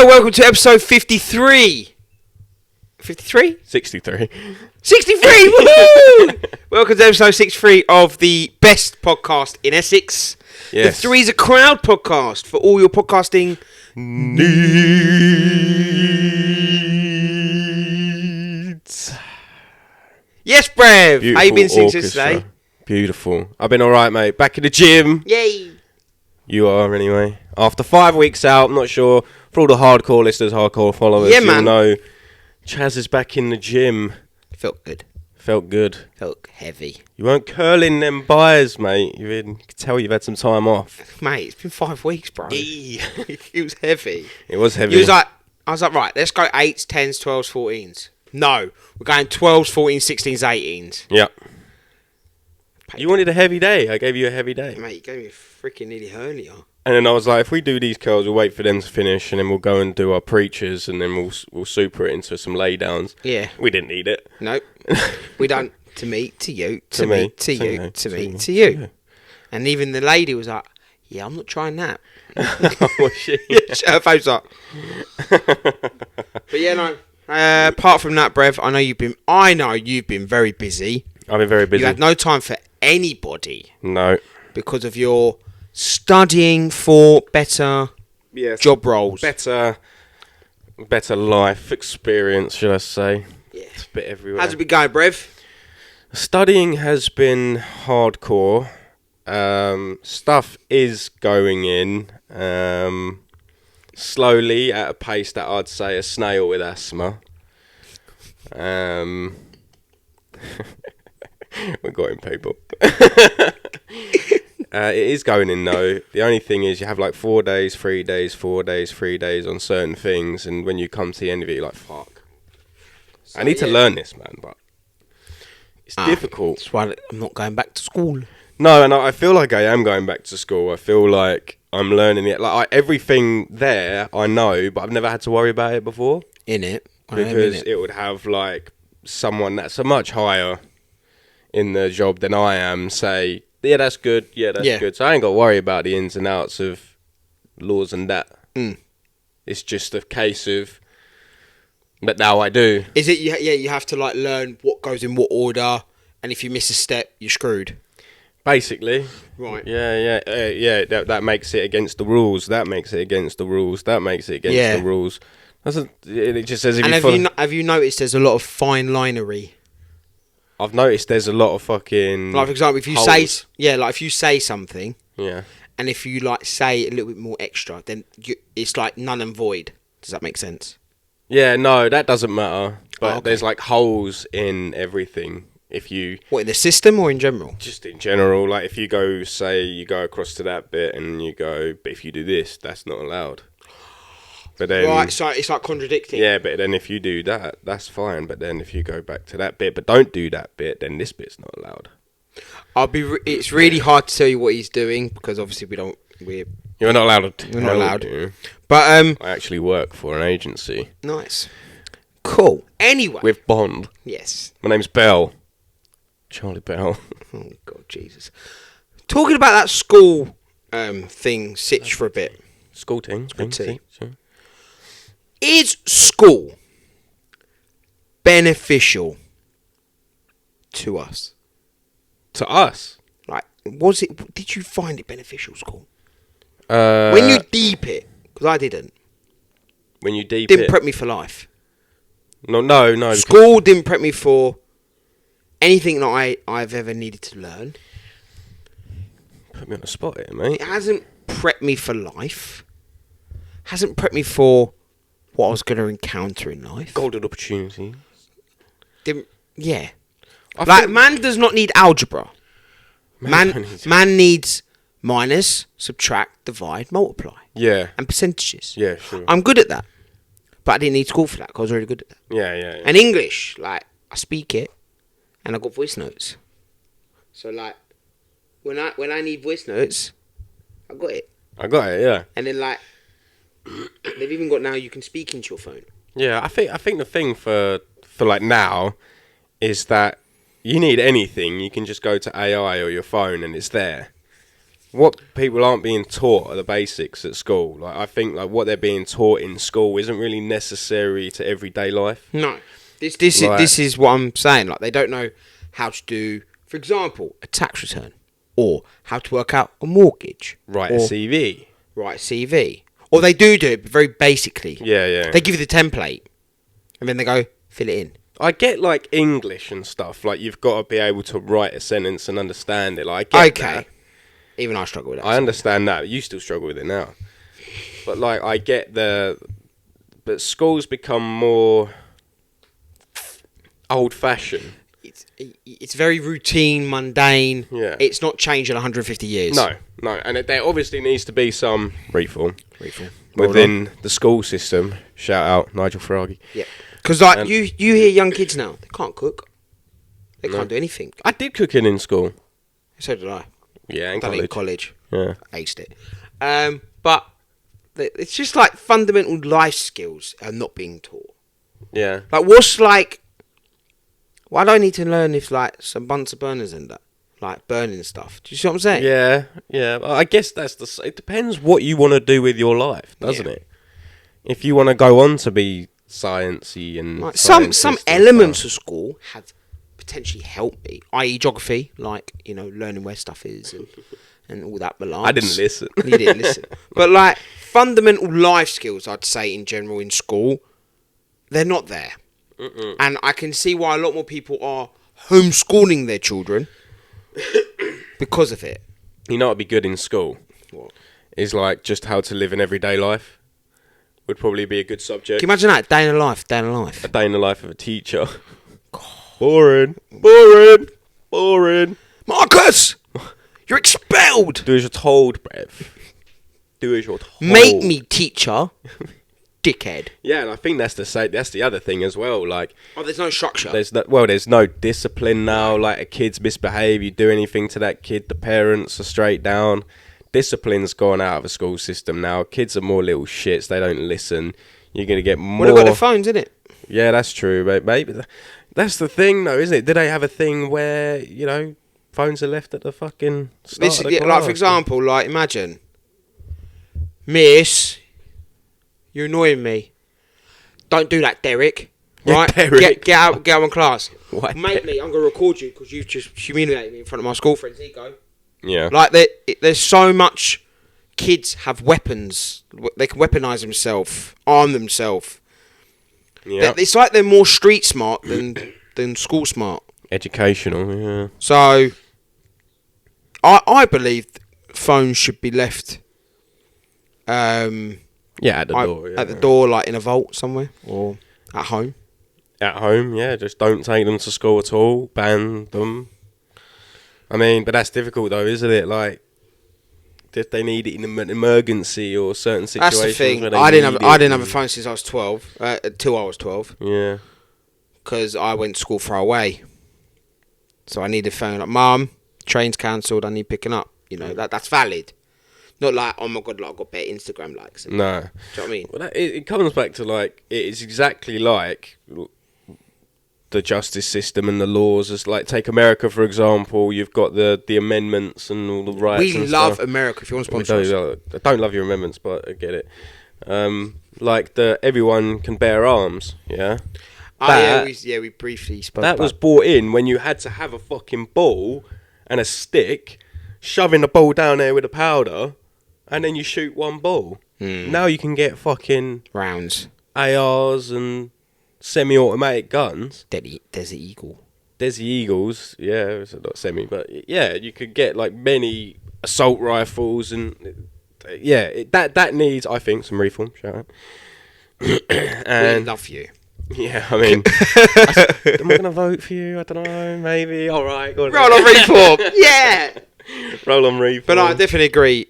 Hello, welcome to episode 53. 53? 63. 63! Woohoo! Welcome to episode 63 of the best podcast in Essex. Yes. The Three's a Crowd podcast for all your podcasting needs. Yes, Brev. Beautiful How you been since orchestra. yesterday? Beautiful. I've been alright, mate. Back in the gym. Yay. You are, anyway. After 5 weeks out, I'm not sure. For all the hardcore listeners, hardcore followers, Yeah, you'll man. know Chaz is back in the gym. Felt good. Felt good. Felt heavy. You weren't curling them bars, mate. You can tell you've had some time off. Mate, it's been 5 weeks, bro. It was heavy. It was heavy. I was like, right, let's go 8s, 10s, 12s, 14s. No, we're going 12s, 14s, 16s, 18s. Yeah. You wanted a heavy day. I gave you a heavy day. Mate, you gave me a freaking nearly hernia. And then I was like, if we do these curls, we'll wait for them to finish, and then we'll go and do our preachers, and then we'll super it into some laydowns. Yeah. We didn't need it. Nope. We don't. To me, to you, to To me, me, to to you, me, to to me, you, to to you. you. And even the lady was like, yeah, I'm not trying that. Oh, shit. Her face up. But yeah, no. Apart from that, Brev, I know you've been very busy. I've been very busy. You had no time for anybody No. because of your studying for better job roles. Better life experience, should I say. Yeah. It's a bit everywhere. How's it been going, Brev? Studying has been hardcore. Stuff is going in slowly at a pace that I'd say a snail with asthma. We got him, people. It is going in though. The only thing is you have like 4 days, 3 days, 4 days, 3 days on certain things, and when you come to the end of it, you're like, fuck. I need to learn this, man, but it's difficult. That's why I'm not going back to school. No, and I feel like I am going back to school. I feel like I'm learning it. Like everything there, I know, but I've never had to worry about it before. In it. Because it would have like someone that's a much higher in the job than I am say, yeah, that's good. Yeah, that's good. So I ain't got to worry about the ins and outs of laws and that. It's just a case of, but now I do. Is it? Yeah, you have to like learn what goes in what order, and if you miss a step, you're screwed. Basically. Right. Yeah. That makes it against the rules. That makes it against the rules. That makes it against the rules. It just says if and you have you noticed there's a lot of fine linery? I've noticed there's a lot of fucking like for example, if you holes. if you say something, yeah, and if you like say a little bit more extra, then it's like null and void. Does that make sense? Yeah, no, that doesn't matter. But okay. there's like holes in everything. If you in the system or in general? Just in general, like if you go across to that bit and you go, but if you do this, that's not allowed. But then, right, so it's like contradicting. Yeah, but then if you do that, that's fine. But then if you go back to that bit, but don't do that bit, then this bit's not allowed. It's really hard to tell you what he's doing because obviously You're not allowed to. We're not allowed. You. But I actually work for an agency. Nice. Cool. Anyway. With Bond. Yes. My name's Bell. Charlie Bell. Oh God, Jesus. Talking about that school thing, sitch for a bit. School thing. Is school beneficial to us? To us? Like, did you find it beneficial, school? When you deep it, because I didn't. When you deep didn't it? prep me for life. No. School didn't prep me for anything that I've ever needed to learn. Put me on the spot here, mate. It hasn't prepped me for life. Hasn't prepped me for what I was going to encounter in life. Golden opportunity. Yeah. Man does not need algebra. Man needs minus, subtract, divide, multiply. Yeah. And percentages. Yeah, sure. I'm good at that. But I didn't need school for that because I was already good at that. Yeah. And English, like, I speak it and I got voice notes. So, like, when I need voice notes, I got it. Yeah. And then, like, they've even got now you can speak into your phone. Yeah, I think the thing for like now is that you need anything, you can just go to AI or your phone and it's there. what people aren't being taught are the basics at school. Like, I think like what they're being taught in school isn't really necessary to everyday life. No, this is what I'm saying. Like, they don't know how to do, for example, a tax return, or how to work out a mortgage, Write a CV. Write a CV, or they do it but very basically. Yeah. They give you the template, and then they go fill it in. I get like English and stuff. Like, you've got to be able to write a sentence and understand it. Like, I get that. Even I struggle with that. I understand that. You still struggle with it now. But like, I get but schools become more old-fashioned. It's very routine, mundane. Yeah. It's not changed in 150 years. No. And there obviously needs to be some reform. Reform. Within the school system. Shout out Nigel Farage. Yeah. Because like, you hear young kids now, they can't cook. They can't do anything. I did cooking in school. So did I. Yeah, in Done it in college. college. Yeah. Aced it. But it's just like fundamental life skills are not being taught. Yeah. Like, what's like... Why do I need to learn if like some Bunsen burners and that? Like burning stuff. Do you see what I'm saying? Yeah. Well, I guess it depends what you want to do with your life, doesn't it? If you want to go on to be sciencey and like some elements of school have potentially helped me, i.e. geography, like, you know, learning where stuff is and all that balance. I didn't listen. You didn't listen. But like fundamental life skills, I'd say in general in school, they're not there. And I can see why a lot more people are homeschooling their children because of it. You know what'd be good in school? What? Is like just how to live an everyday life. Would probably be a good subject. Can you imagine that? Day in the life. A day in the life of a teacher. God. Boring. Marcus! You're expelled! Do as you're told, bruv. Do as you're told. Make me teacher. Dickhead. Yeah, and I think that's the other thing as well. Like, there's no structure. There's no discipline now. Like, a kid's misbehave, you do anything to that kid, the parents are straight down. Discipline's gone out of the school system now. Kids are more little shits. They don't listen. You're going to get more... Well, they've got their phones, innit? Yeah, that's true. But maybe that's the thing, though, isn't it? Do they have a thing where, you know, phones are left at the fucking start of the class? Like, for example, like, imagine... Miss, you're annoying me. Don't do that, Derek. Right? Derek. Get out in class. Why, Mate, me, I'm going to record you because you've just humiliated me in front of my school friends. Here you go. Yeah. Like, there's so much... Kids have weapons. They can weaponize themselves, arm themselves. Yeah. It's like they're more street smart than school smart. Educational, yeah. So, I believe phones should be left... at the door. Yeah. At the door, like in a vault somewhere, or at home. At home, yeah. Just don't take them to school at all. Ban them. I mean, but that's difficult though, isn't it? Like, if they need it in an emergency or certain situations. That's the thing. Where I didn't have a phone since I was 12. Till I was 12. Yeah. Because I went to school far away, so I needed a phone. Like, Mum, train's cancelled. I need picking up. You know, that's valid. Not like, oh my god, like, I've got better Instagram likes. No. Do you know what I mean? Well, it comes back to, like, it is exactly like the justice system and the laws. It's like, take America, for example. You've got the amendments and all the rights. We and love stuff. America, if you want to sponsor us. I don't love your amendments, but I get it. Like, everyone can bear arms, yeah? We briefly spoke That about was brought in when you had to have a fucking ball and a stick, shoving the ball down there with a powder, and then you shoot one ball. Now you can get fucking rounds, ARs and semi-automatic guns. Desert Eagle. Desert Eagles, yeah, it's not semi, but yeah, you could get like many assault rifles and that needs, I think, some reform. Shout out. And we love you. Yeah, I mean, am I going to vote for you? I don't know, maybe. All right, go on. Roll on reform. Yeah. Roll on reform. But I definitely agree.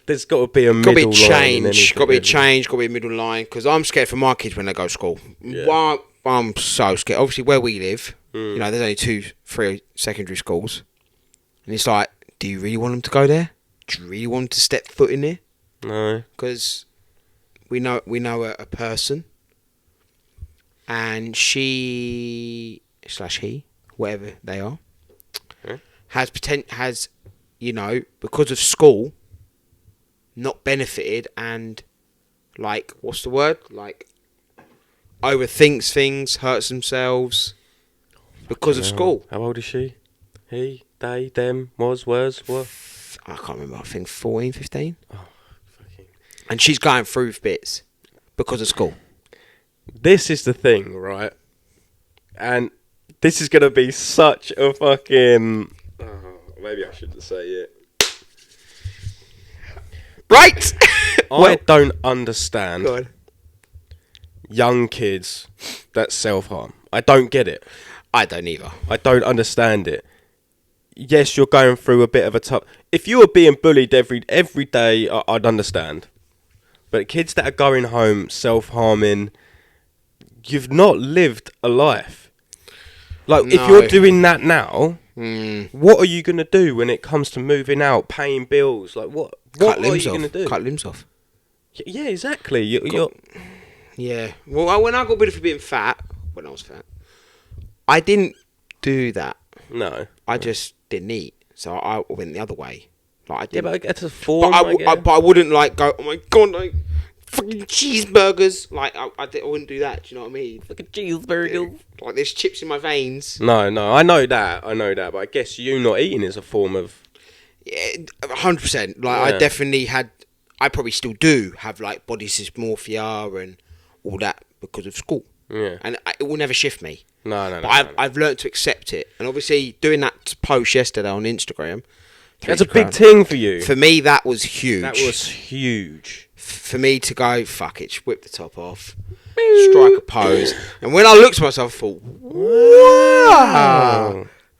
There's got to be a middle line. Got to be a change. Got to be a middle line. Because I'm scared for my kids when they go to school. Yeah. I'm so scared. Obviously, where we live, you know, there's only 2-3 secondary schools, and it's like, do you really want them to go there? Do you really want them to step foot in there? No. Because we know a person, and she / he, whatever they are, has, you know, because of school, not benefited and, like, what's the word? Like, overthinks things, hurts themselves because of school. How old is she? He, they, them, was, what? I can't remember. I think 14, 15. Oh, fucking. And she's going through bits because of school. This is the thing, right? And this is going to be such a fucking... Oh, maybe I shouldn't say it. Right! I don't understand young kids that self-harm. I don't get it. I don't either. I don't understand it. Yes, you're going through a bit of a tough... If you were being bullied every day, I'd understand. But kids that are going home self-harming, you've not lived a life. Like, No. if you're doing that now, what are you going to do when it comes to moving out, paying bills? Like, what are you going to do? Cut limbs off. Yeah, exactly. Yeah. Well, when I got rid of being fat, when I was fat, I didn't do that. No. I just didn't eat. So I went the other way. Like, I didn't. Yeah, but it's a form, but I wouldn't, like, go, oh my God, like, fucking cheeseburgers. Like, I wouldn't do that. Do you know what I mean? Fucking cheeseburgers. Like, there's chips in my veins. No, I know that. But I guess you not eating is a form of... Yeah, 100%. Like, I definitely had... I probably still do have, like, body dysmorphia and all that because of school. Yeah. And it will never shift me. No. But I've learned to accept it. And obviously, doing that post yesterday on Instagram... That's a big thing for you. For me, that was huge. That was huge. For me to go, fuck it, just whip the top off, strike a pose. And when I looked at myself, I thought, wow,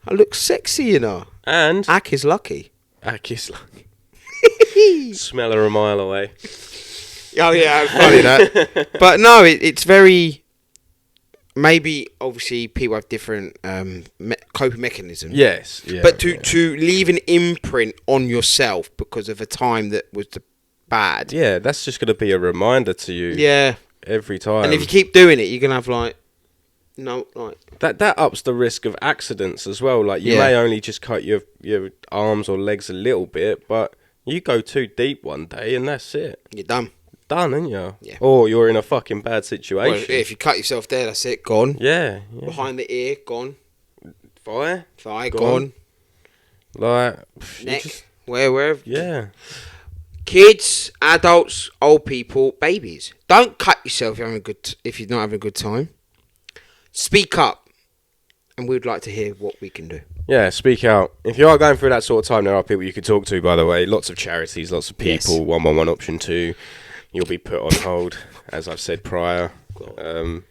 I look sexy, you know. And... Ak is lucky. Smell her a mile away. Oh, yeah, funny that. But no, it's very... Maybe, obviously, people have different coping mechanisms. Yes. Yeah, but to leave an imprint on yourself because of a time that was bad. Yeah, that's just going to be a reminder to you. Yeah. Every time. And if you keep doing it, you're going to have, like... No, like... That ups the risk of accidents as well. Like, you may only just cut your arms or legs a little bit, but you go too deep one day and that's it. You're done. Done, aren't you? Yeah. Or you're in a fucking bad situation. Well, if you cut yourself there, that's it, gone. Yeah. Behind the ear, gone. Thigh, gone. Like... Neck, wherever. Yeah. Kids, adults, old people, babies. Don't cut yourself if you're not having a good time. Speak up. And we'd like to hear what we can do. Yeah, speak out. If you are going through that sort of time, there are people you can talk to, by the way. Lots of charities, lots of people. Yes. 111 option 2. You'll be put on hold, as I've said prior. But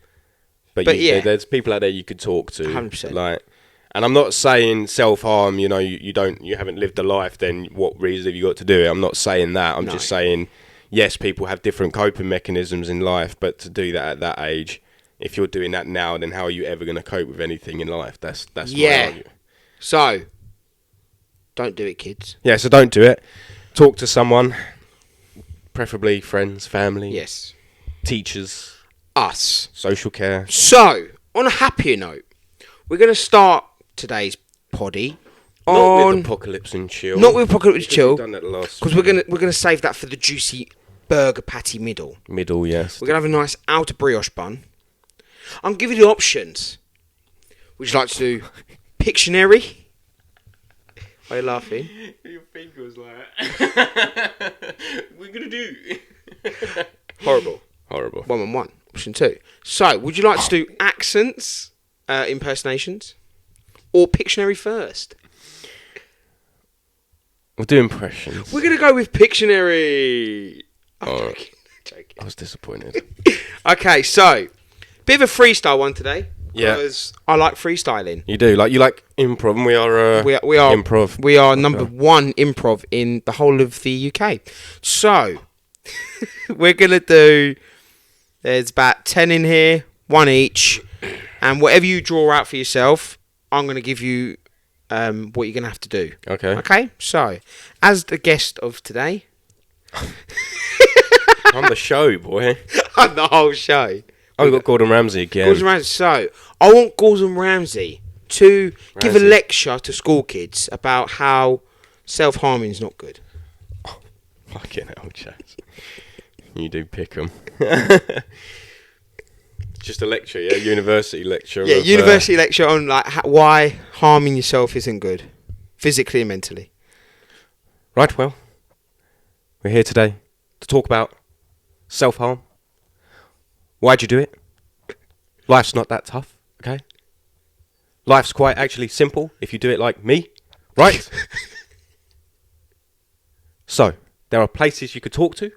there's people out there you could talk to. 100%. Like, and I'm not saying self-harm, you know, you haven't lived a life, then what reason have you got to do it? I'm not saying that. I'm just saying, yes, people have different coping mechanisms in life, but to do that at that age, if you're doing that now, then how are you ever going to cope with anything in life? That's my argument. So, don't do it, kids. Yeah, so don't do it. Talk to someone, preferably friends, family. Yes. Teachers. Us. Social care. So, on a happier note, we're going to start today's poddy Not with Apocalypse and Chill. Not with Apocalypse Chill. We've done that last because we're gonna save that for the juicy burger patty middle. Middle, yes. We're going to have a nice outer brioche bun. I'm giving you the options. Would you like to do Pictionary? Why are you laughing? Your finger was like... We're going to do... Horrible. 111. Option 2. So, would you like to do accents, impersonations, or Pictionary first? We'll do impressions. We're going to go with Pictionary. I'm joking. I was disappointed. Okay, so, bit of a freestyle one today. Yeah. Because I like freestyling. You do? You like improv, and we are improv. We are number 1 improv in the whole of the UK. So, we're going to do... There's about 10 in here, 1 each. And whatever you draw out for yourself, I'm going to give you what you're going to have to do. Okay. Okay? So, as the guest of today... I'm the show, boy. I'm the whole show. Oh, we've got Gordon Ramsay again. Gordon Ramsay. So, I want Gordon Ramsay to give a lecture to school kids about how self-harming is not good. Oh, fucking hell, Chaz. You do pick 'em. Just a lecture, yeah? University lecture. Yeah, university lecture on like why harming yourself isn't good, physically and mentally. Right, well, we're here today to talk about self-harm. Why'd you do it? Life's not that tough, okay? Life's quite actually simple if you do it like me, right? So, there are places you could talk to.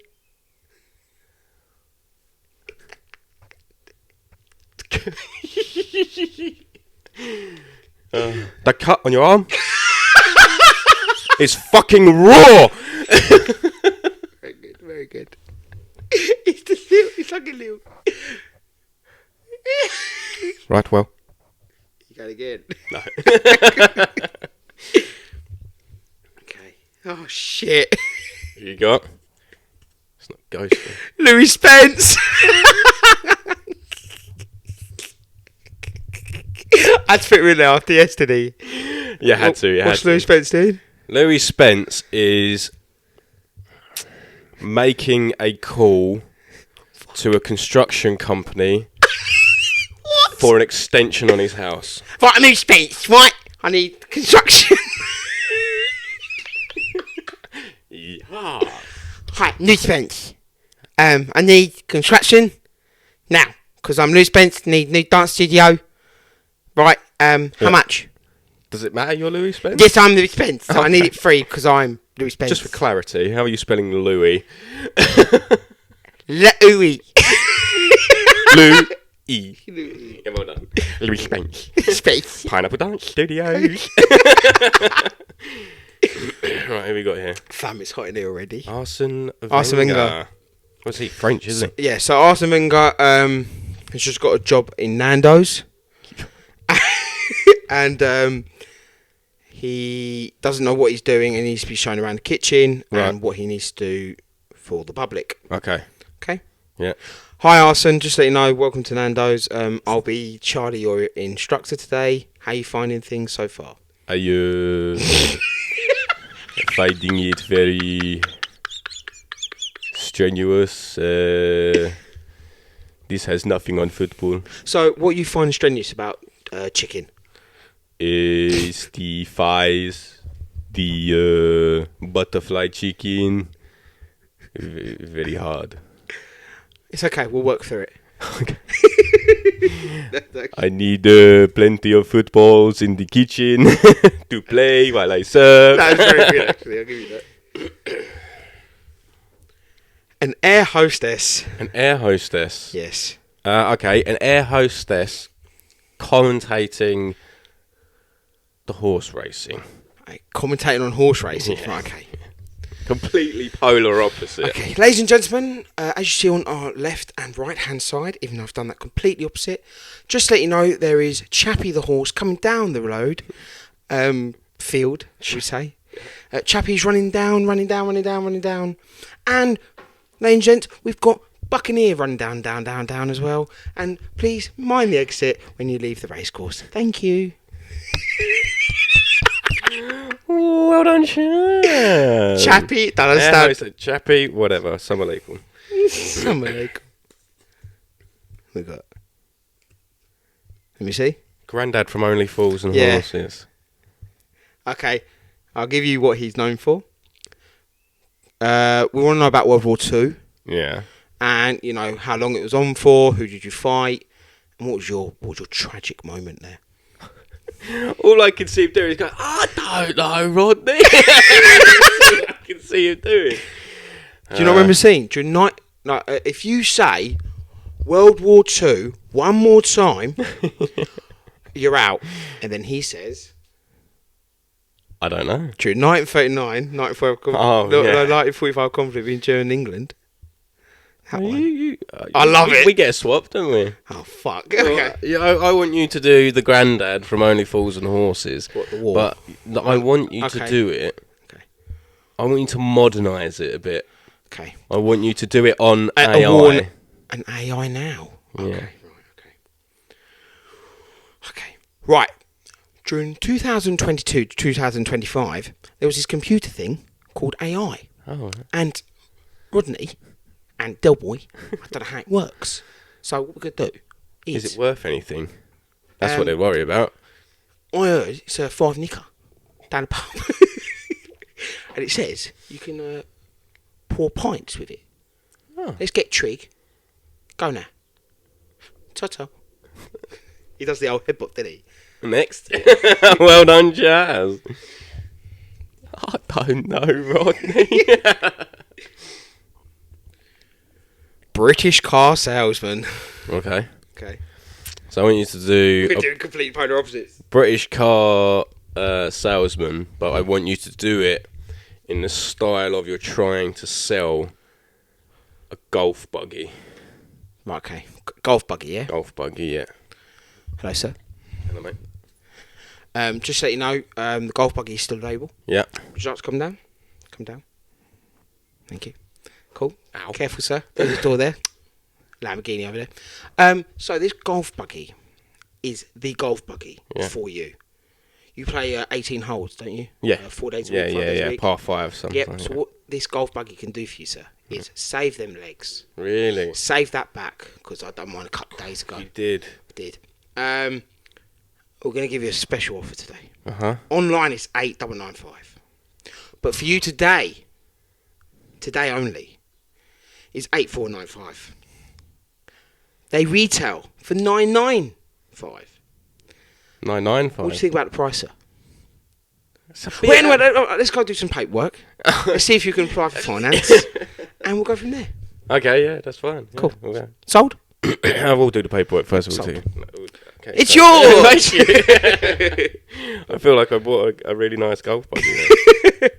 The cut on your arm is fucking raw. Very good, very good. It's like a little. Right, well. You got again. No. Okay. Oh shit. Who you got? It's not ghostly. Louis Spence. I had to put him in there after yesterday. You had to. What's Louis Spence doing? Louis Spence is making a call to a construction company for an extension on his house. Right, I need Spence, right? I need construction. Yeah. Hi, Louis Spence. I need construction now, because I'm Louis Spence, need new dance studio. Right, how much? Does it matter you're Louis Spence? Yes, I'm Louis Spence. So I need it free because I'm Louis Spence. Just for clarity, how are you spelling Louis? Louis. Louis. Yeah, well done. Louis Spence. Spence. Pineapple Dance Studios. Right, who we got here? Fam, it's hot in here already. Arsene Arsene Wenger. What's he? French, isn't he? Yeah, so Arsene Wenger has just got a job in Nando's. And he doesn't know what he's doing and he needs to be shown around the kitchen and what he needs to do for the public. Okay. Okay? Yeah. Hi Arsene, just to let you know, welcome to Nando's. I'll be Charlie, your instructor today. How are you finding things so far? Are you finding it very strenuous? This has nothing on football. So, what you find strenuous about chicken? Is the thighs, the butterfly chicken, very hard. It's okay, we'll work through it. Okay. I need plenty of footballs in the kitchen to play while I serve. That was very good, actually. I'll give you that. An air hostess. An air hostess. Yes. Okay, an air hostess commentating the horse racing. Commentating on horse racing. Yeah. Right, okay. Completely polar opposite. Okay, ladies and gentlemen, as you see on our left and right hand side, even though I've done that completely opposite, just to let you know there is Chappie the horse coming down the road, field, should we say. Chappie's running down, and, ladies and gents, we've got Buccaneer running down as well. And please mind the exit when you leave the racecourse. Thank you. Well done, Chaz. Chappie, don't understand. Chappie, whatever. Assalamu alaikum. Assalamu alaikum. We got. Let me see. Grandad from Only Fools and Horses. Okay, I'll give you what he's known for. We want to know about World War II. Yeah. And you know how long it was on for. Who did you fight? And what was your tragic moment there? All I can see him doing is going, I don't know, Rodney. I can see him doing. Do you not remember seeing? During night, like, if you say World War II one more time, you're out. And then he says, I don't know. During 1939, 1945 conflict between Germany and England. I love it. We get swapped, don't we? Oh, fuck. Okay. Well, yeah, I want you to do the Grandad from Only Fools and Horses. What, the war? But I want you to do it. Okay. I want you to modernise it a bit. Okay. I want you to do it on AI. An AI now? Yeah. Okay. Right. during 2022 to 2025, there was this computer thing called AI. Oh. And Rodney and Del Boy, I don't know how it works. So what we're going to do Is it worth anything? That's what they worry about. I heard it's a 5 nicker down the pub. And it says you can pour pints with it. Oh. Let's get Trig. Go now. Ta-ta. He does the old headbutt, didn't he? Next. Well done, Chaz. I don't know, Rodney. British car salesman. Okay. Okay. So I want you to do We're doing complete polar opposites. British car salesman, but I want you to do it in the style of you're trying to sell a golf buggy. Right, okay. Golf buggy, yeah? Golf buggy, yeah. Hello, sir. Hello, mate. Just so you know, the golf buggy is still available. Yeah. Would you like to come down? Come down. Thank you. Cool. Ow. Careful, sir. There's a door there. Lamborghini over there. So this golf buggy is the golf buggy for you. You play 18 holes, don't you? Yeah. 4 days a week, 5 days a week. Par 5 something. Yep. So what this golf buggy can do for you, sir, is save them legs. Really? Save that back, because I done one a couple of days ago. You did. I did. We're going to give you a special offer today. Uh-huh. Online it's 8,995. But for you today only, is 8,495. They retail for 995. 995. What do you think about the price, sir? Well, anyway, let's go do some paperwork. Let's see if you can apply for finance, and we'll go from there. Okay, yeah, that's fine. Yeah, Cool. Okay. Sold? I will do the paperwork first of all, Sold. too. Okay, It's so- yours! Thank you. I feel like I bought a really nice golf buggy there.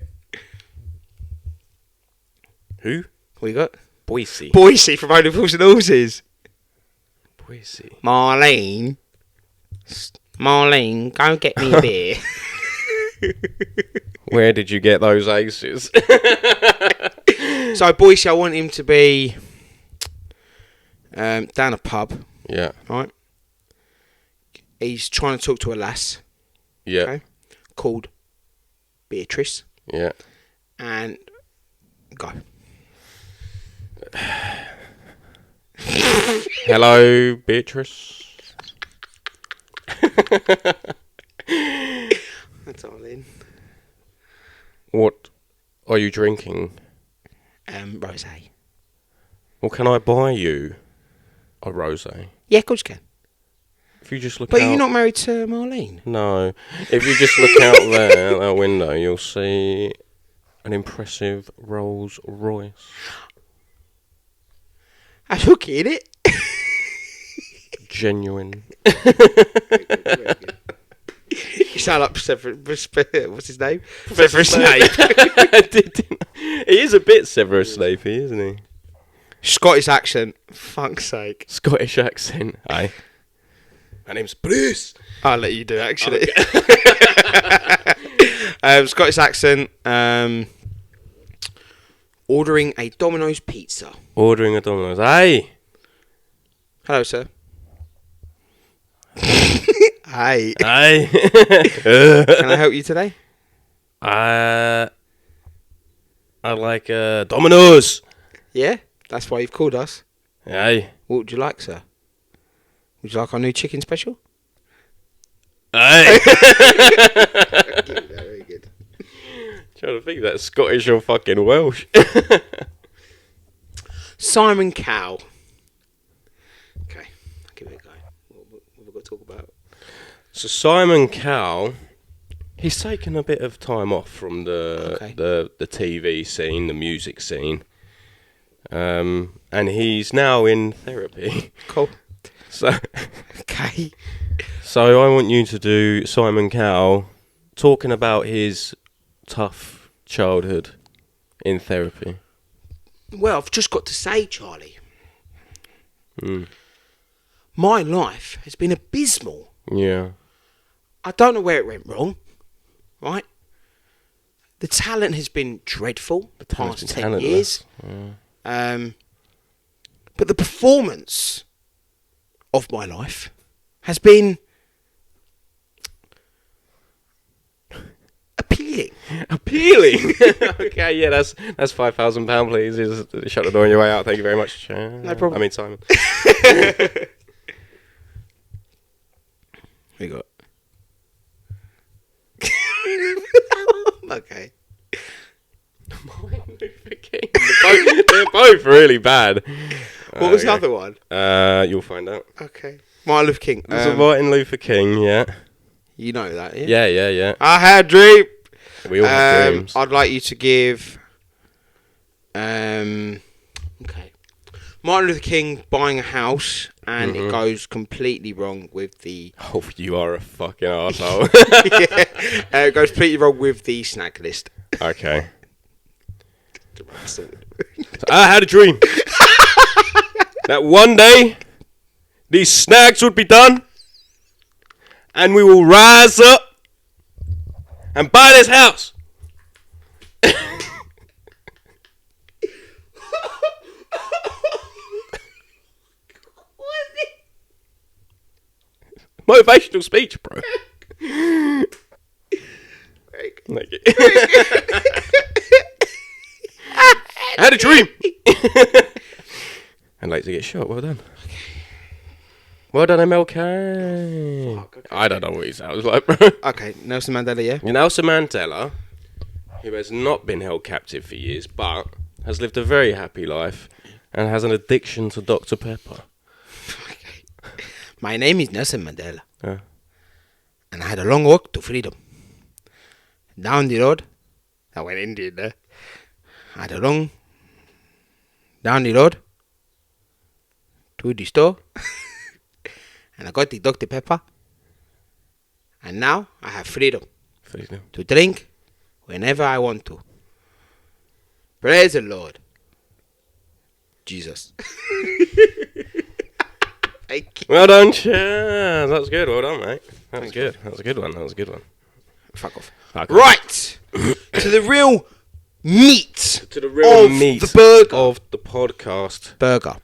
Who? What you got? Boise. Boise from Only Fools and Horses. Boise. Marlene, go get me a beer. Where did you get those aces? So Boise, I want him to be down a pub, Yeah. right? He's trying to talk to a lass, Yeah. okay, called Beatrice, Yeah. and go. Hello, Beatrice. Darling. What are you drinking? Rosé. Well, can I buy you a rosé? Yeah, of course you can. If you just look But out... you're not married to Marlene. No. If you just look out there, out that window, you'll see an impressive Rolls Royce. That's hooky, innit? Genuine. You sound like what's his name? Severus Snape. He is a bit Severus Snape, isn't he? Scottish accent. Fuck's sake. Scottish accent. Aye. My name's Bruce. I'll let you do it, actually. Scottish accent. Ordering a Domino's pizza. Ordering a Domino's. Aye. Hello, sir. Hi. Aye. Can I help you today? I like Domino's. Yeah? That's why you've called us. Aye. What would you like, sir? Would you like our new chicken special? Aye. Very good. Trying to think that's Scottish or fucking Welsh. Simon Cowell. Okay, I'll give it a go. What have we got to talk about? So Simon Cowell, he's taken a bit of time off from the TV scene, the music scene, and he's now in therapy. Cool. So, Okay. so I want you to do Simon Cowell talking about his tough childhood in therapy. Well, I've just got to say, Charlie, my life has been abysmal. Yeah. I don't know where it went wrong, right? The talent has been dreadful the past 10 years. Yeah. But the performance of my life has been Appealing. Okay, yeah, that's £5,000, please. Just shut the door on your way out. Thank you very much. No problem. I mean, Simon. We got. Okay. Martin Luther King. They're both really bad. What was the other one? You'll find out. Okay. Martin Luther King. There's a Martin Luther King, yeah. You know that, yeah? Yeah. I had a dream. We all have dreams. I'd like you to give. Okay. Martin Luther King buying a house, and it goes completely wrong with the. Oh, you are a fucking arsehole. Yeah. It goes completely wrong with the snack list. Okay. So I had a dream that one day these snags would be done, and we will rise up and buy this house. Motivational speech, bro. Thank you. I had a dream. I'd like to get shot. Well done. Well done, MLK. Okay. I don't know what he sounds like, bro. Okay, Nelson Mandela, yeah? Nelson Mandela, who has not been held captive for years, but has lived a very happy life and has an addiction to Dr. Pepper. Okay. My name is Nelson Mandela. And I had a long walk to freedom. Down the road, I went Indian there. I had a long down the road to the store. And I got the Dr. Pepper. And now I have freedom to drink whenever I want to. Praise the Lord. Jesus. Well done, Chaz. That was good. Well done, mate. That was good. That was a good one. Fuck off. Right. To the real meat. To the real meat the burger. Of the podcast. Burger.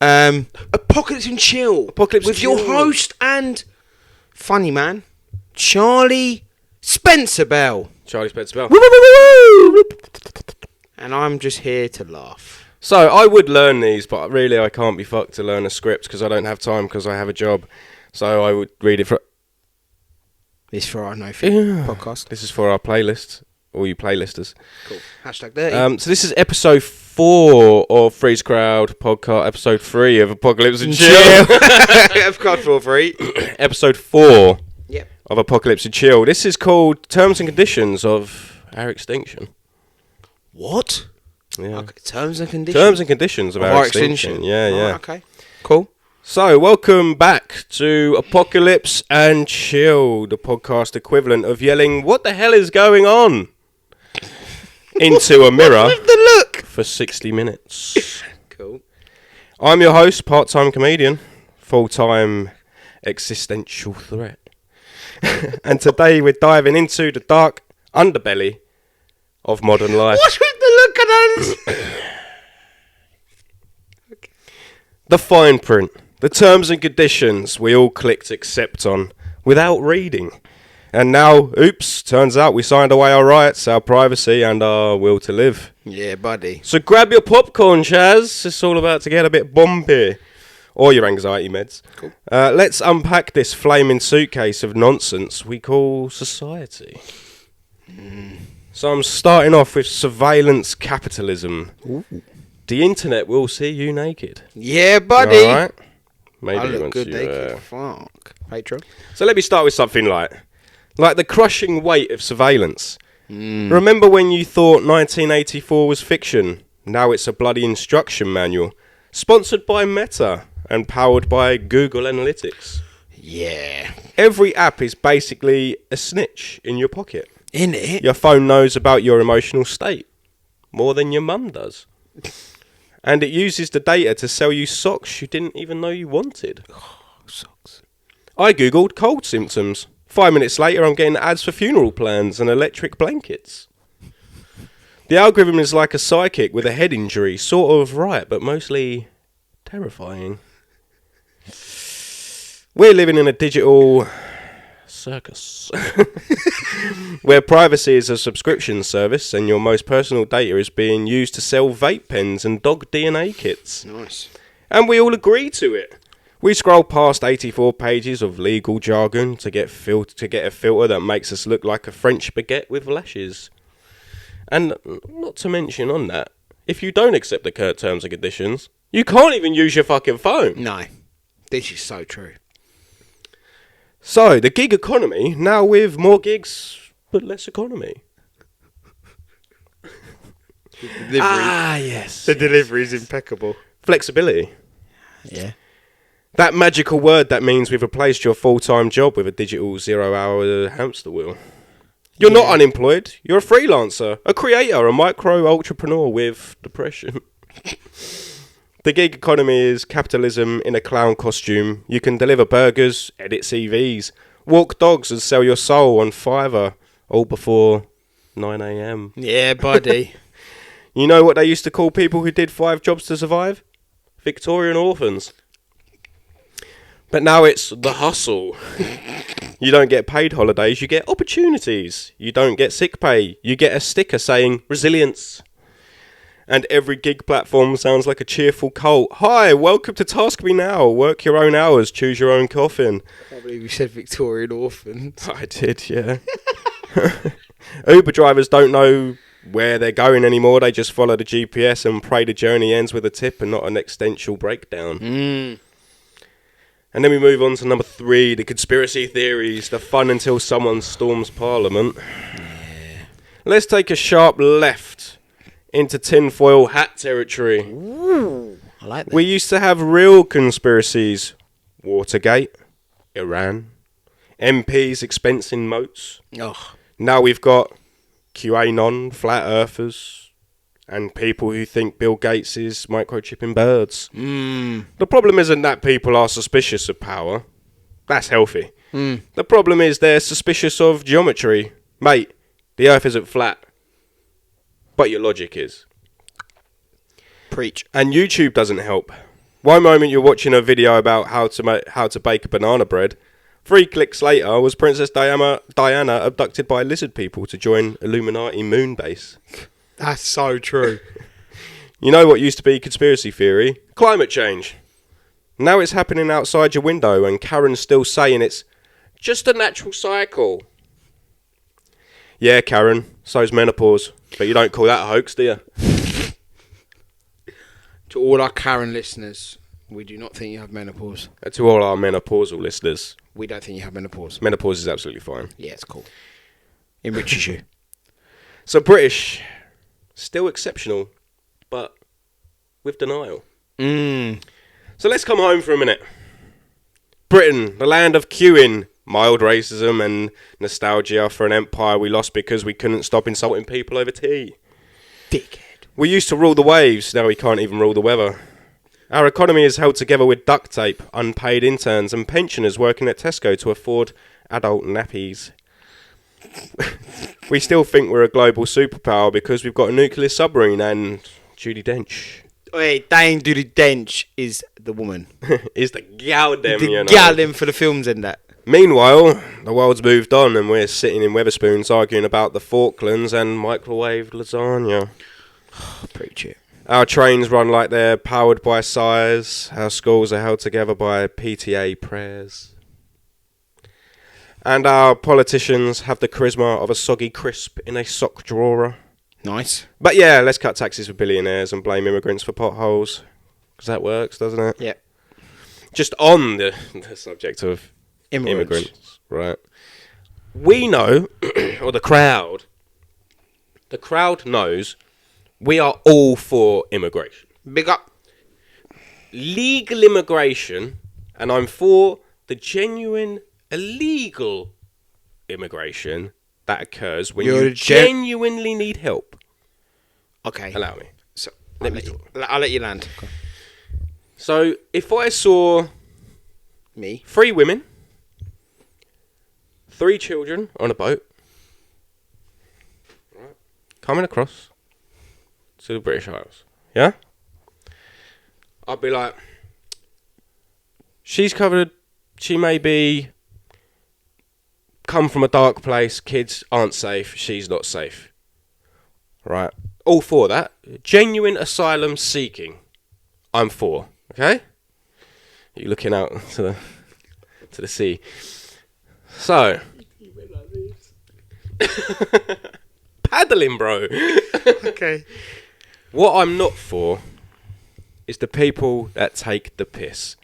Apocalypse and Chill. With your host and funny man, Charlie Spencer Bell. And I'm just here to laugh. So, I would learn these, but really I can't be fucked to learn a script because I don't have time because I have a job. So, I would read it for... This is for our podcast. This is for our playlist, all you playlisters. Cool. Hashtag dirty. So, this is episode 4 of Freeze Crowd podcast, episode 3 of Apocalypse and Chill. Episode 4. Episode 4 yep. of Apocalypse and Chill. This is called Terms and Conditions of Our Extinction. What? Yeah. Okay. Terms and Conditions of our extinction. Yeah. Okay. Cool. So, welcome back to Apocalypse and Chill, the podcast equivalent of yelling, "What the hell is going on?" into a mirror with the look for 60 minutes. Cool. I'm your host, part-time comedian, full-time existential threat. And today we're diving into the dark underbelly of modern life. What's with the look at us? Okay. The fine print, the terms and conditions we all clicked accept on without reading. And now, oops, turns out we signed away our rights, our privacy, and our will to live. Yeah, buddy. So grab your popcorn, Chaz. It's all about to get a bit bumpy. Or your anxiety meds. Cool. Let's unpack this flaming suitcase of nonsense we call society. So I'm starting off with surveillance capitalism. Ooh. The internet will see you naked. Yeah, buddy. All right. Maybe I look once good you, naked. Fuck. Patron. So let me start with something like the crushing weight of surveillance. Remember when you thought 1984 was fiction? Now it's a bloody instruction manual. Sponsored by Meta and powered by Google Analytics. Yeah. Every app is basically a snitch in your pocket. In it? Your phone knows about your emotional state more than your mum does. And it uses the data to sell you socks you didn't even know you wanted. Oh, socks. I googled cold symptoms. 5 minutes later, I'm getting ads for funeral plans and electric blankets. The algorithm is like a psychic with a head injury, sort of right, but mostly terrifying. We're living in a digital circus. Where privacy is a subscription service and your most personal data is being used to sell vape pens and dog DNA kits. Nice. And we all agree to it. We scroll past 84 pages of legal jargon to get a filter that makes us look like a French baguette with lashes. And not to mention on that, if you don't accept the terms and conditions, you can't even use your fucking phone. No. This is so true. So, the gig economy, now with more gigs, but less economy. Yes. The delivery is impeccable. Flexibility. Yeah. That magical word that means we've replaced your full-time job with a digital 0-hour hamster wheel. You're not unemployed. You're a freelancer, a creator, a micro-entrepreneur with depression. The gig economy is capitalism in a clown costume. You can deliver burgers, edit CVs, walk dogs and sell your soul on Fiverr, all before 9 a.m. Yeah, buddy. You know what they used to call people who did 5 jobs to survive? Victorian orphans. But now it's the hustle. You don't get paid holidays, you get opportunities. You don't get sick pay, you get a sticker saying resilience. And every gig platform sounds like a cheerful cult. Hi, welcome to Task Me Now. Work your own hours, choose your own coffin. I can't believe you said Victorian orphans. I did, yeah. Uber drivers don't know where they're going anymore. They just follow the GPS and pray the journey ends with a tip and not an existential breakdown. And then we move on to number 3, the conspiracy theories, the fun until someone storms Parliament. Yeah. Let's take a sharp left into tinfoil hat territory. Ooh, I like that. We used to have real conspiracies. Watergate, Iran, MPs expensing moats. Oh. Now we've got QAnon, flat earthers, and people who think Bill Gates is microchipping birds. The problem isn't that people are suspicious of power. That's healthy. The problem is they're suspicious of geometry. Mate, the earth isn't flat. But your logic is. Preach. And YouTube doesn't help. One moment you're watching a video about how to bake a banana bread. 3 clicks later was Princess Diana abducted by lizard people to join Illuminati moon base. That's so true. You know what used to be conspiracy theory? Climate change. Now it's happening outside your window and Karen's still saying it's just a natural cycle. Yeah, Karen, so's menopause. But you don't call that a hoax, do you? To all our Karen listeners, we do not think you have menopause. To all our menopausal listeners, we don't think you have menopause. Menopause is absolutely fine. Yeah, it's cool. Enriches you. So British, still exceptional, but with denial. So let's come home for a minute. Britain, the land of queuing, mild racism and nostalgia for an empire we lost because we couldn't stop insulting people over tea. Dickhead. We used to rule the waves, now we can't even rule the weather. Our economy is held together with duct tape, unpaid interns and pensioners working at Tesco to afford adult nappies. We still think we're a global superpower because we've got a nuclear submarine and Judi Dench. Wait, Dame Judi Dench is the woman. Is the gal them, the you know. gal them for the films and that. Meanwhile, the world's moved on and we're sitting in Wetherspoons arguing about the Falklands and microwave lasagna. Preach it. Our trains run like they're powered by sires. Our schools are held together by PTA prayers. And our politicians have the charisma of a soggy crisp in a sock drawer. Nice. But yeah, let's cut taxes for billionaires and blame immigrants for potholes. Because that works, doesn't it? Yeah. Just on the subject of immigrants, right? We know, or the crowd knows we are all for immigration. Big up. Legal immigration, and I'm for the genuine illegal immigration that occurs when you genuinely need help. Okay. Allow me. So I'll let you land. Okay. So if I saw me, 3 women, 3 children on a boat, right, coming across to the British Isles, yeah, I'd be like, she may be come from a dark place. Kids aren't safe. She's not safe. Right. All for that. Genuine asylum seeking. I'm for. Okay? You're looking out to the sea. So. Paddling, bro. Okay. What I'm not for is the people that take the piss.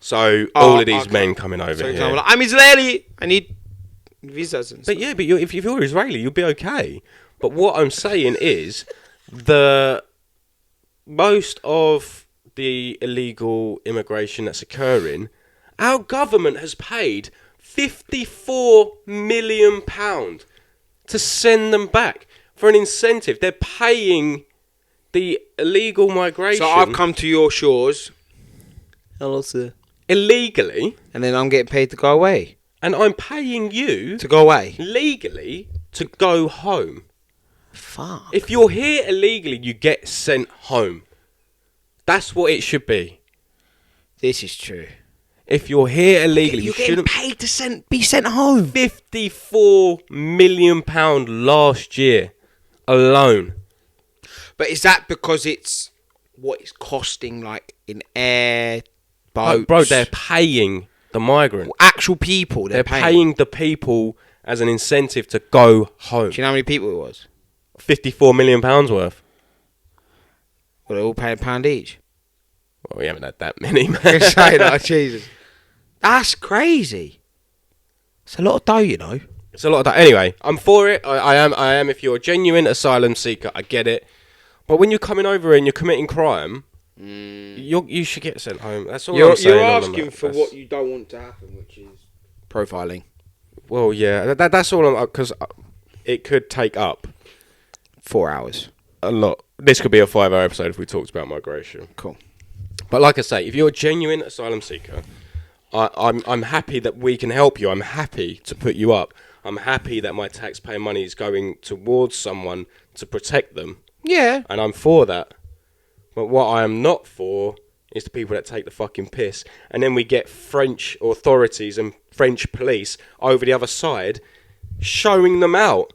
So all of these men coming over here. Example, I'm Israeli. I need visas and stuff. But yeah, but if you're Israeli, you'll be okay. But what I'm saying is, most of the illegal immigration that's occurring, our government has paid £54 million to send them back for an incentive. They're paying the illegal migration. So I've come to your shores. Hello, sir. Illegally. And then I'm getting paid to go away. And I'm paying you to go away legally to go home. Fuck. If you're here illegally, you get sent home. That's what it should be. This is true. If you're here illegally, you're getting paid to be sent home. £54 million last year alone. But is that because it's what it's costing, like in air, boats? Bro, they're paying the migrant. Actual people. They're paying the people as an incentive to go home. Do you know how many people it was? £54 million worth. Well, they're all paying £1 each. Well, we haven't had that many, man. Jesus. That's crazy. It's a lot of dough, you know. It's a lot of dough. Anyway, I'm for it. I am. If you're a genuine asylum seeker, I get it. But when you're coming over and you're committing crime, you should get sent home. That's all I'm saying. You're asking for what you don't want to happen, which is profiling. Well, yeah. That's all I'm... Because it could take up 4 hours. A lot. This could be a 5-hour episode if we talked about migration. Cool. But like I say, if you're a genuine asylum seeker, I'm happy that we can help you. I'm happy to put you up. I'm happy that my taxpayer money is going towards someone to protect them. Yeah. And I'm for that. But what I am not for is the people that take the fucking piss. And then we get French authorities and French police over the other side showing them out.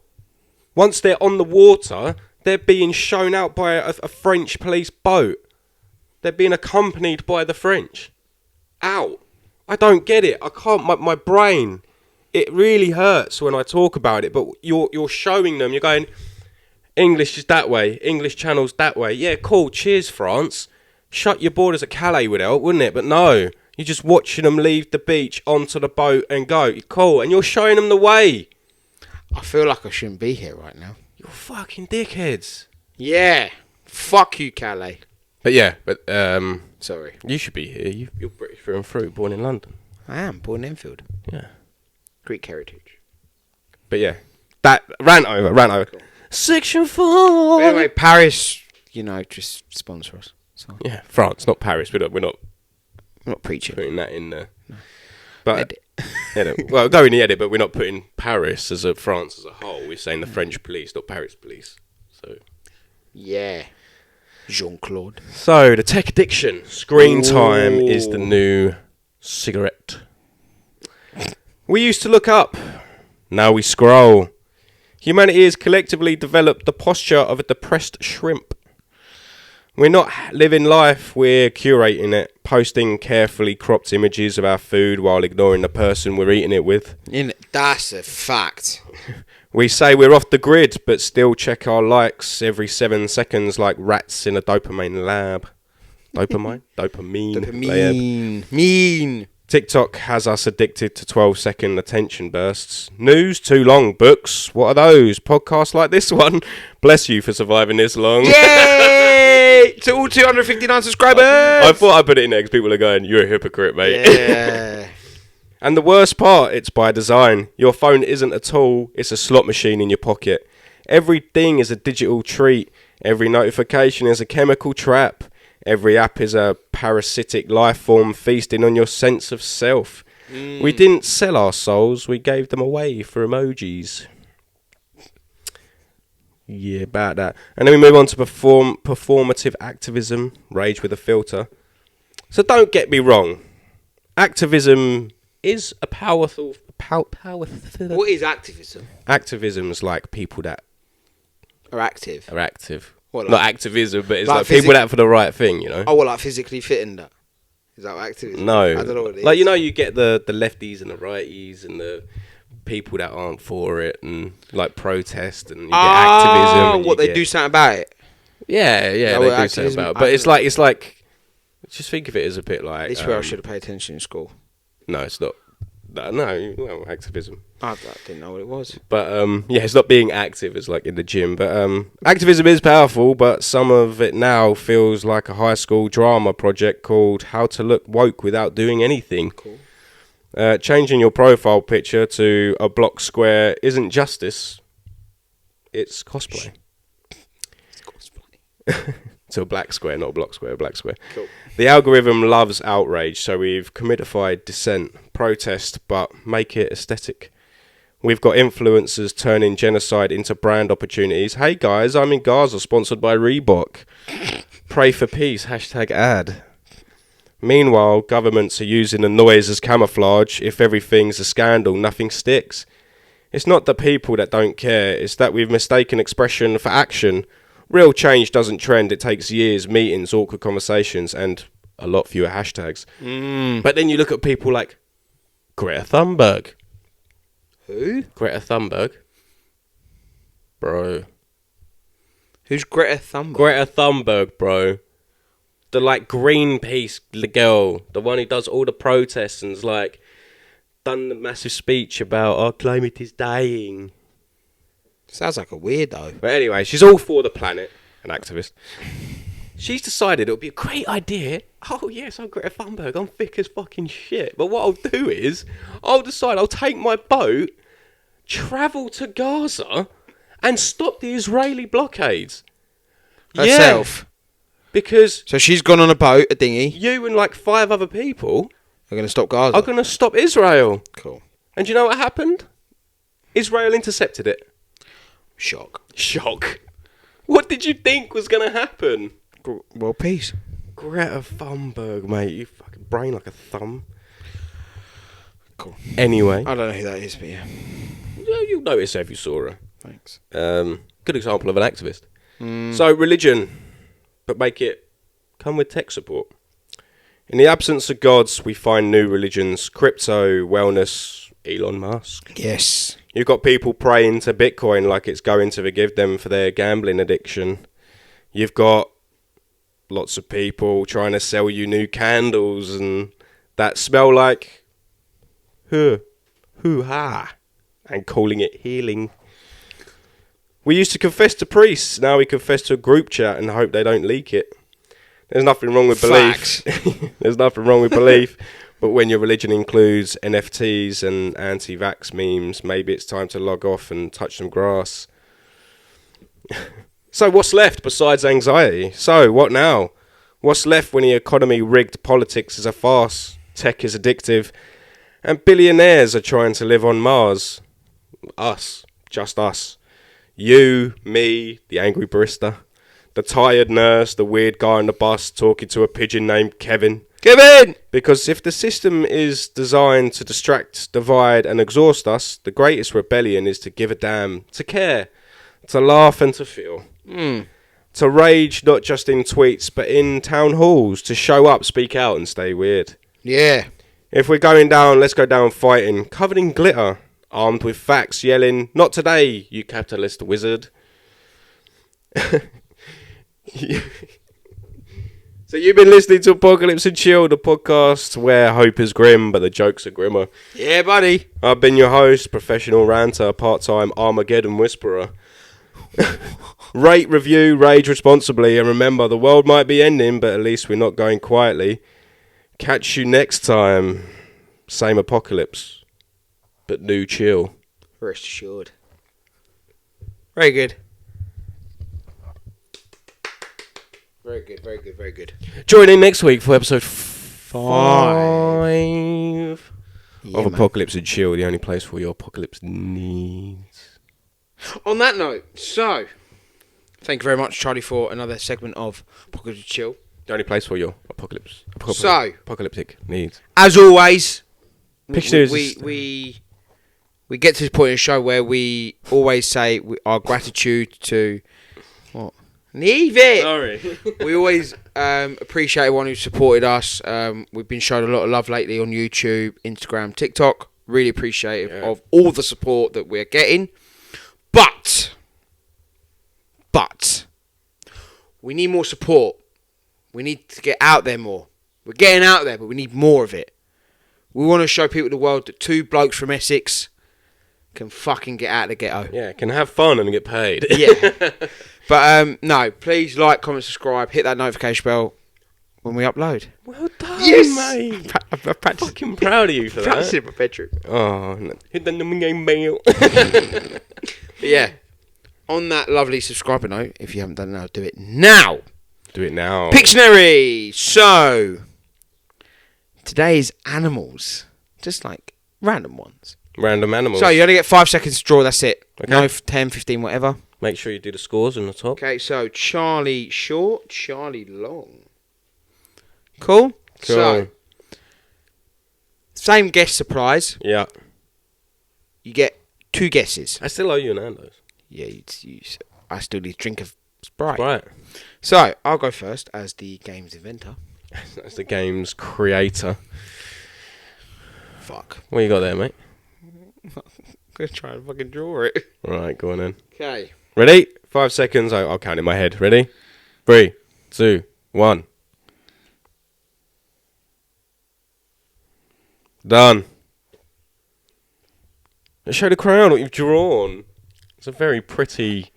Once they're on the water, they're being shown out by a French police boat. They're being accompanied by the French. Out. I don't get it. I can't. My brain, it really hurts when I talk about it. But you're showing them. You're going, English is that way. English channel's that way. Yeah, cool. Cheers, France. Shut your borders at Calais would help, wouldn't it? But no. You're just watching them leave the beach onto the boat and go. Cool. And you're showing them the way. I feel like I shouldn't be here right now. You're fucking dickheads. Yeah. Fuck you, Calais. But yeah, sorry. You should be here. You're British through and through, born in London. I am, born in Enfield. Yeah. Greek heritage. But yeah, that ran over. Cool. Section 4. But anyway, Paris, just sponsor us. So. Yeah, France, not Paris. We're not preaching. Putting that in there. No. But edit. Well, go in the edit, but we're not putting Paris as a France as a whole. We're saying the French police, not Paris police. So. Yeah. Jean-Claude. So, the tech addiction. Screen time is the new cigarette. We used to look up. Now we scroll. Humanity has collectively developed the posture of a depressed shrimp. We're not living life, we're curating it, posting carefully cropped images of our food while ignoring the person we're eating it with. That's a fact. We say we're off the grid, but still check our likes every 7 seconds like rats in a dopamine lab. Dopamine lab. Mean. TikTok has us addicted to 12-second attention bursts. News too long. Books, what are those? Podcasts like this one. Bless you for surviving this long. Yay! To all 259 subscribers. I thought I'd put it in there because people are going, you're a hypocrite, mate. Yeah. And the worst part, it's by design. Your phone isn't a tool, it's a slot machine in your pocket. Everything is a digital treat. Every notification is a chemical trap. Every app is a parasitic life form feasting on your sense of self. We didn't sell our souls, we gave them away for emojis. Yeah, about that. And then we move on to performative activism, rage with a filter. So don't get me wrong. Activism is a powerful What is activism? Activism is like people that Are active? What, not activism, but it's like like people that for the right thing, you know? Oh, well, like physically fitting that? Is that what activism? No. I don't know what it is. Like, you know, you get the lefties and the righties and the people that aren't for it and, like, protest and you get activism. And what, they do something about it? Yeah, they do something about it. But it's like, just think of it as a bit like... This is where I should have paid attention in school. No, it's not. No, activism. I didn't know what it was. But, it's not being active as, like, in the gym. But activism is powerful, but some of it now feels like a high school drama project called How to Look Woke Without Doing Anything. Cool. Changing your profile picture to a block square isn't justice. It's cosplay. To a black square, not a block square, a black square. Cool. The algorithm loves outrage, so we've commodified dissent, protest, but make it aesthetic. We've got influencers turning genocide into brand opportunities. Hey guys, I'm in Gaza, sponsored by Reebok. Pray for peace, #ad. Meanwhile, governments are using the noise as camouflage. If everything's a scandal, nothing sticks. It's not the people that don't care, it's that we've mistaken expression for action. Real change doesn't trend. It takes years, meetings, awkward conversations, and a lot fewer hashtags. But then you look at people like Greta Thunberg. Who? Greta Thunberg. Bro. Who's Greta Thunberg? Greta Thunberg, bro. The, like, Greenpeace girl. The one who does all the protests and's, like, done the massive speech about our climate is dying. Sounds like a weirdo. But anyway, she's all for the planet, an activist. She's decided it would be a great idea. Oh, yes, I'm Greta Thunberg. I'm thick as fucking shit. But what I'll do is, I'll take my boat, travel to Gaza, and stop the Israeli blockades. Herself? Yeah. Because... So she's gone on a boat, a dinghy. You and, like, 5 other people... are going to stop Gaza? Are going to stop Israel. Cool. And do you know what happened? Israel intercepted it. Shock. What did you think was going to happen? World peace. Greta Thunberg, mate. You fucking brain like a thumb. Cool. Anyway. I don't know who that is, but yeah. You'll notice if you saw her. Thanks. Good example of an activist. So, religion. But make it come with tech support. In the absence of gods, we find new religions. Crypto, wellness, Elon Musk. Yes. You've got people praying to Bitcoin like it's going to forgive them for their gambling addiction. You've got lots of people trying to sell you new candles and that smell like hoo-ha and calling it healing. We used to confess to priests. Now we confess to a group chat and hope they don't leak it. There's nothing wrong with belief. There's nothing wrong with belief. But when your religion includes NFTs and anti-vax memes, maybe it's time to log off and touch some grass. So what's left besides anxiety? So what now? What's left when the economy rigged, politics is a farce, tech is addictive, and billionaires are trying to live on Mars? Us. Just us. You, me, the angry barista, the tired nurse, the weird guy on the bus talking to a pigeon named Kevin. Kevin! Because if the system is designed to distract, divide and exhaust us, the greatest rebellion is to give a damn, to care, to laugh and to feel. To rage not just in tweets but in town halls, to show up, speak out and stay weird. Yeah. If we're going down, let's go down fighting, covered in glitter, armed with facts, yelling, "Not today, you capitalist wizard." So you've been listening to Apocalypse and Chill, the podcast where hope is grim, but the jokes are grimmer. Yeah, buddy. I've been your host, professional ranter, part-time Armageddon whisperer. Rate, review, rage responsibly, and remember, the world might be ending, but at least we're not going quietly. Catch you next time. Same apocalypse, but new chill. Rest assured. Very good. Very good, very good, very good. Join in next week for episode 5 of Apocalypse and Chill, the only place for your apocalypse needs. On that note, so, thank you very much, Charlie, for another segment of Apocalypse and Chill. The only place for your apocalyptic needs. As always, Pictionary we we get to this point in the show where we always say our gratitude to... What? Leave it! Sorry. We always appreciate everyone who supported us. We've been shown a lot of love lately on YouTube, Instagram, TikTok. Really appreciative of all the support that we're getting. But we need more support. We need to get out there more. We're getting out there, but we need more of it. We want to show people the world that 2 blokes from Essex can fucking get out of the ghetto. Yeah, can have fun and get paid. Yeah. But no, please like, comment, subscribe, hit that notification bell when we upload. Well done, Yes! mate. I'm Fucking proud of you for that. practicing in my bedroom. Oh, no. Hit the notification bell. But yeah, on that lovely subscriber note, if you haven't done it now, do it now. Do it now. Pictionary. So, today's animals. Just like random ones. Random animals. So, you only get 5 seconds to draw, that's it. Okay. No, 10, 15, whatever. Make sure you do the scores on the top. Okay, so Charlie short, Charlie long. Cool? So, same guess surprise. Yeah. You get 2 guesses. I still owe you an Nando's. Yeah, I still need a drink of Sprite. Right. So, I'll go first as the game's inventor. That's the game's creator. Fuck. What you got there, mate? I'm going to try and fucking draw it. Right, go on then. Okay. Ready? 5 seconds. I'll count in my head. Ready? 3, 2, 1. Done. Let's show the crowd what you've drawn. It's a very pretty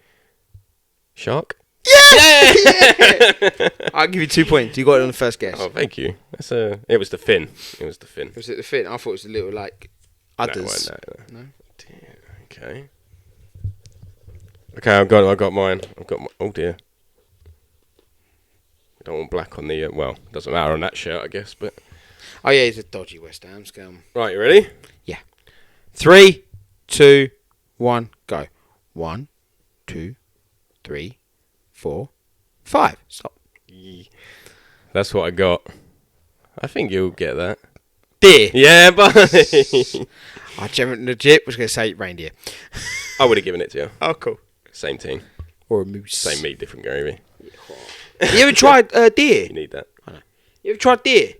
shark. Yeah! Yeah! I'll give you 2 points. You got it on the first guess. Oh, thank you. It was the fin. Was it the fin? I thought it was the little, like, udders. No. Dear. Okay. Okay, I've got mine. Oh dear. We don't want black on the. Well, doesn't matter on that shirt, I guess. But. Oh yeah, he's a dodgy West Ham scum. Right, you ready? Yeah. 3, 2, 1, go. 1, 2, 3, 4, 5. Stop. That's what I got. I think you'll get that. Deer. Yeah, buddy. I legit was going to say reindeer. I would have given it to you. Oh, cool. Same team. Or a moose. Same meat, different gravy. You ever tried deer? You need that. I know. You ever tried deer?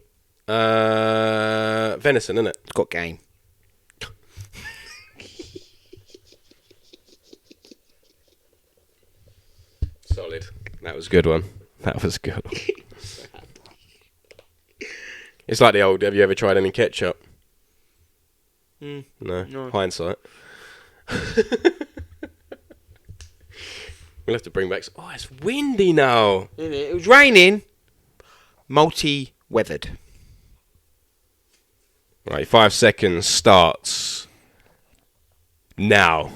Venison, innit? It's got game. Solid. That was a good one. That was a good one. It's like the old, have you ever tried any ketchup? No. Hindsight. We'll have to bring back... Oh, it's windy now. It was raining. Multi-weathered. Right, 5 seconds starts now.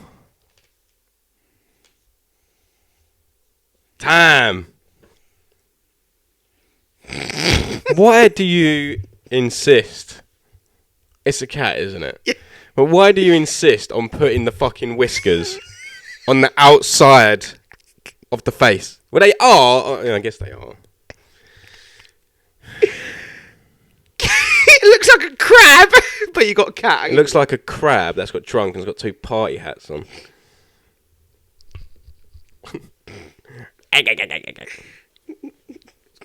Time. Why do you insist? It's a cat, isn't it? Yeah. But why do you insist on putting the fucking whiskers on the outside of the face? Well, they are. I guess they are. It looks like a crab, but you got a cat. It looks like a crab that's got drunk and has got 2 party hats on.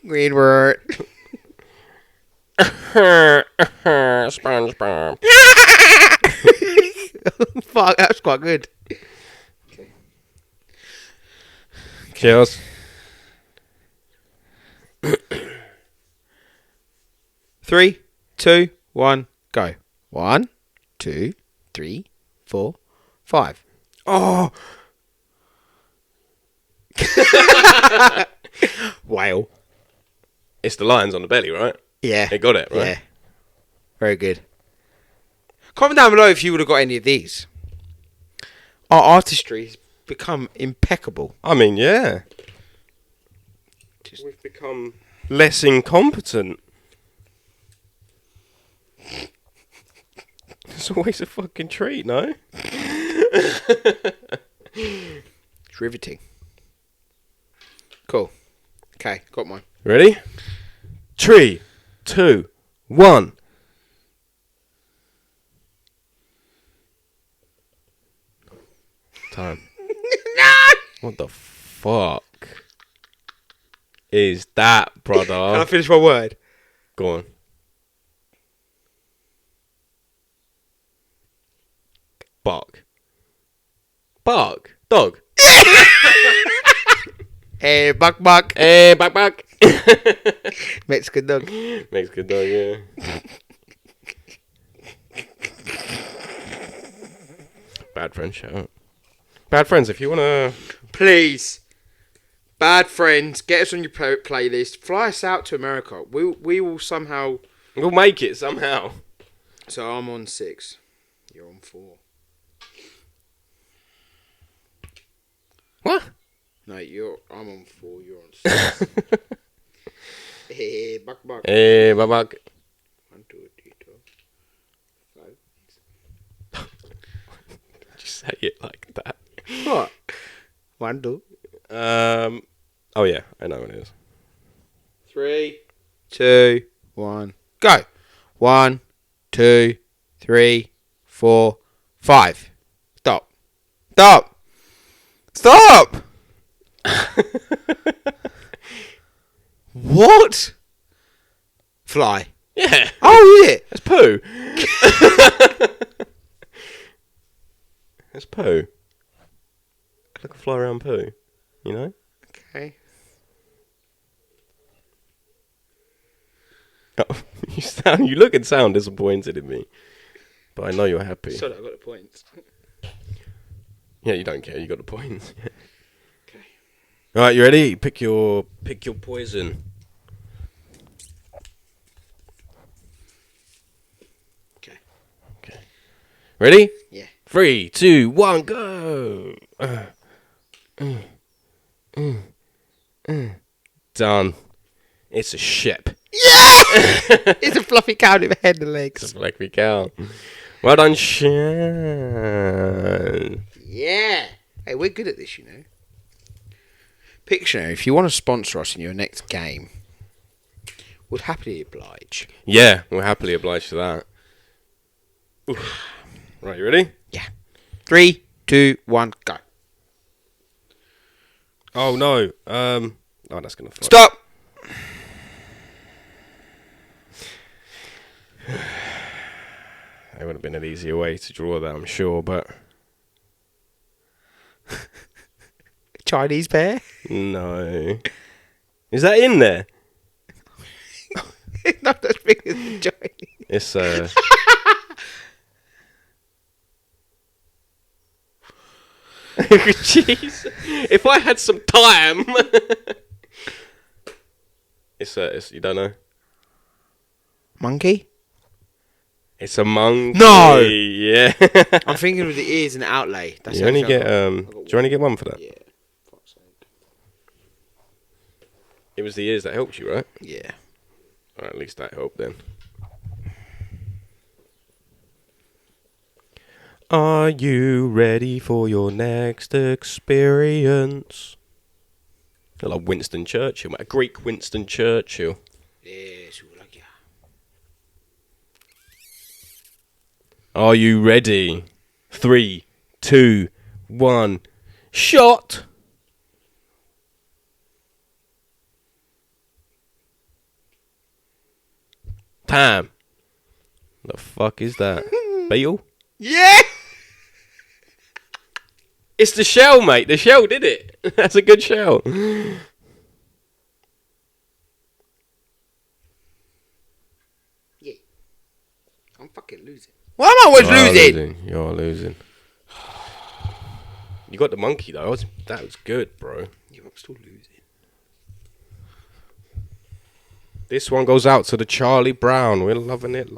Greenward. SpongeBob. Fuck, that's quite good. Okay. Cheers. 3, 2, 1, go. 1, 2, 3, 4, 5. Oh. Whale. It's the lions on the belly, right? Yeah. They got it, right? Yeah. Very good. Comment down below if you would have got any of these. Our artistry has become impeccable. I mean, yeah. We've become less incompetent. It's always a fucking treat, no? It's riveting. Cool. Okay, got mine. Ready? 3, 2, 1. time. No! What the fuck is that, brother? Can I finish my word? Go on. Bark. Bark. Dog. Hey, buck, buck. Hey, bark. Mexican dog. Mexican dog, yeah. Bad Friends, shout out. Bad Friends, if you want to... Please. Bad Friends, get us on your playlist. Fly us out to America. We will somehow... We'll make it somehow. So I'm on 6. You're on 4. What? No, I'm on 4. You're on 6. Hey, buck, buck. Hey, bark. 1, 2, 3, 4, 5. Just say it like that. What? 1, 2. Oh yeah, I know what it is. 3, 2, 1, go. 1, 2, 3, 4, 5. Stop. Stop. Stop. What? Fly. Yeah. Oh, is it? That's poo. That's poo. Like a fly around poo, you know? Okay. Oh, you look and sound disappointed in me. But I know you're happy. Sorry, I got the points. Yeah, you don't care, you got the points. Okay. Alright, you ready? Pick your poison. Okay. Okay. Ready? Yeah. 3, 2, 1, go! Done. It's a ship. Yeah! It's a fluffy cow with a head and legs. It's a fluffy cow. Well done, Sean. Yeah. Hey, we're good at this, you know. Pictionary, if you want to sponsor us in your next game, we'd happily oblige. Yeah, we're happily obliged to that. Oof. Right, you ready? Yeah. 3, 2, 1, go. Oh, no. Oh, that's going to fly. Stop! There would have been an easier way to draw that, I'm sure, but... Chinese bear? No. Is that in there? It's not as big as the Chinese. It's, Jeez. If I had some time... it's, you don't know? Monkey? It's a monkey. No! Yeah. I'm thinking of the ears and the outlay. That's You only get, do you only get one for that? Yeah. Fuck's sake. It was the ears that helped you, right? Yeah. Alright, at least that helped then. Are you ready for your next experience? I love Winston Churchill, mate. A Greek Winston Churchill. Yes, we like ya. Are you ready? 3, 2, 1. Shot! Time. The fuck is that? Beetle? Yeah! It's the shell, mate. The shell did it. That's a good shell. Yeah. I'm fucking losing. Why am I always losing? You're losing. You got the monkey, though. That was good, bro. Yeah, I'm still losing. This one goes out to the Charlie Brown. We're loving it.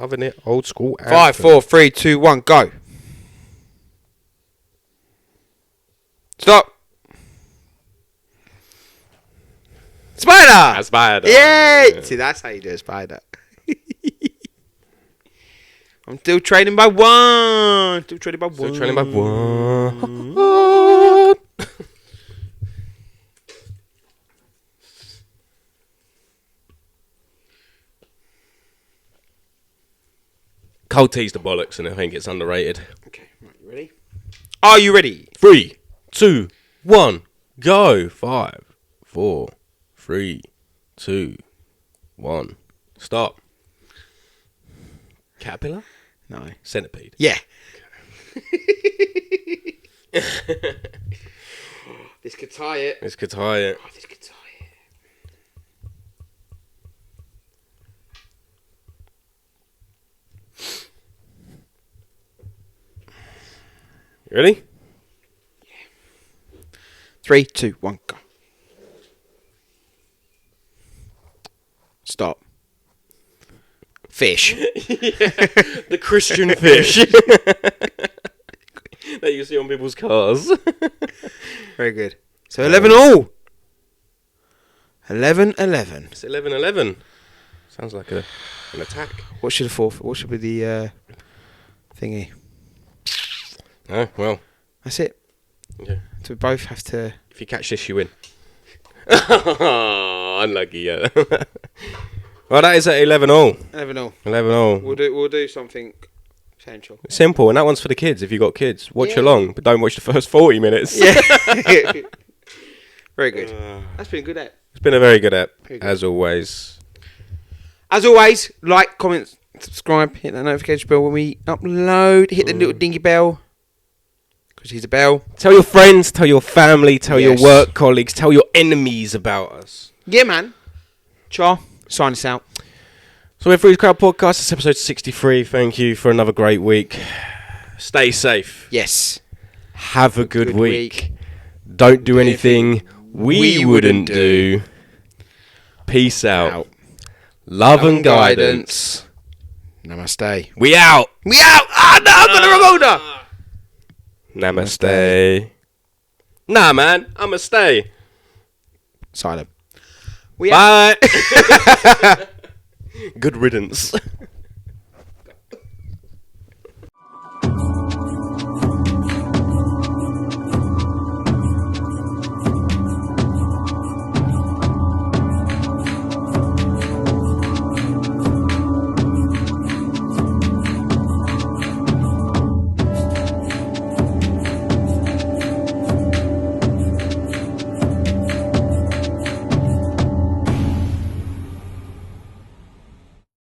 Old school. 5, 4, 3, 2, 1, go. Stop. Spider. A spider. Yay! Yeah. See, that's how you do a spider. I'm still trading by 1. Still trading by 1. Still trailing by 1. Cold tease the bollocks and I think it's underrated. Okay, right, you ready? Are you ready? 3, 2, 1, go. 5, 4, 3, 2, 1. Stop. Caterpillar? No. Centipede. Yeah. This could tie it. This could tie it. Oh, this could tie it. You ready? 3, 2, 1, go. Stop. Fish. The Christian fish that you see on people's cars. Very good. So 11 all. 11-11. It's 11-11. Sounds like an attack. What should be the thingy? Oh, well. That's it. Yeah. So we both have to. If you catch this, you win. Unlucky, yeah. Well, that is at 11 all. 11 all. 11 all. We'll do something essential. Simple, and that one's for the kids. If you got kids, watch Yeah. along, but don't watch the first 40 minutes. Yeah. Very good. That's been a good app. It's been a very good app, Very good. as always. As always, like, comment, subscribe, hit that notification bell when we upload. Hit the little dingy bell. Because he's a bell. Tell your friends, tell your family, tell Yes. your work colleagues, tell your enemies about us. Yeah, man. Char, sign us out. So we're Freeze Crowd Podcast. It's episode 63. Thank you for another great week. Stay safe. Yes. Have a good week. Don't do anything we wouldn't do. Peace out. Love and guidance. Namaste. We out. We out. Ah, no, I've got the wrong order. Namaste. Nah, man. I'ma stay. Silent. We out. Bye. Good riddance.